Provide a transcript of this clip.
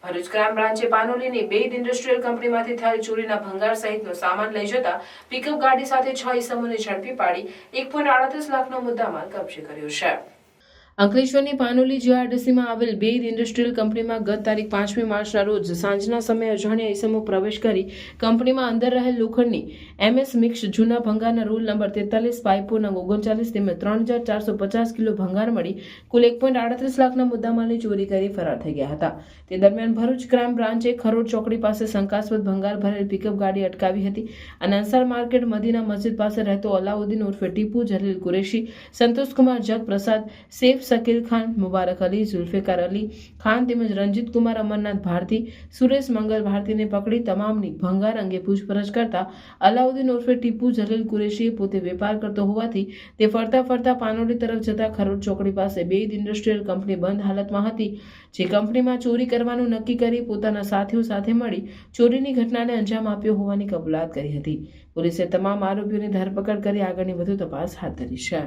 Bharuch crime બ્રાન્ચે પાનોલીની બેઇડ industrial કંપનીમાંથી થયેલ ચોરીના ભંગાર સહિતનો સામાન લઈ જતા પિકઅપ ગાડી સાથે 6 ઇસમોને ઝડપી પાડી 1.38 લાખનો મુદ્દામાલ કબજે કર્યો છે। અંકલેશ્વરની પાનોલી જીઆરડીસીમાં આવેલ બેઇડ ઇન્ડસ્ટ્રીયલ કંપનીમાં ગત તારીખ 5મી માર્ચના રોજ સાંજના સમયે અજાણ્યા ઇસમો પ્રવેશ કરી કંપનીમાં અંદર રહેલ લોખંડની MS મિક્સ જૂના ભંગારના રોલ નંબર 43 પાઇપો નંગ 39 તેમજ 3450 કિલો ભંગાર મળી કુલ 1.38 લાખના મુદ્દામાલની ચોરી કરી ફરાર થઈ ગયા હતા। તે દરમિયાન ભરૂચ ક્રાઇમ બ્રાન્ચે ખરોડ ચોકડી પાસે શંકાસ્પદ ભંગાર ભરેલ પિકઅપ ગાડી અટકાવી હતી અને અંસાર માર્કેટ મદીના મસ્જિદ પાસે રહેતો અલાઉદ્દીન ઉર્ફે ટીપુ જલીલ કુરેશી, સંતોષકુમાર જગ પ્રસાદ, સેફ શકીલ ખાન, મુબારક અલી, ઝુલ્ફિકાર અલી ખાન તેમજ રંજીત કુમાર અમરનાથ ભારતી, સુરેશ મંગલ ભારતીને પકડી તમામની ભંગાર અંગે પૂછપરછ કરતા અલાઉદ્દીન ઉર્ફે ટીપુ જલીલ કુરેશીએ પોતે વેપાર કરતો હોવાથી તે ફરતા પાનોલી તરફ જતા ખરોડ ચોકડી પાસે બેઇડ ઇન્ડસ્ટ્રીયલ કંપની બંધ હાલતમાં હતી, જે કંપનીમાં ચોરી કરવાનું નક્કી કરી પોતાના સાથીઓ સાથે મળી ચોરીની ઘટનાને અંજામ આપ્યો હોવાની કબૂલાત કરી હતી। પોલીસે તમામ આરોપીઓની ધરપકડ કરી આગળની વધુ તપાસ હાથ ધરી છે।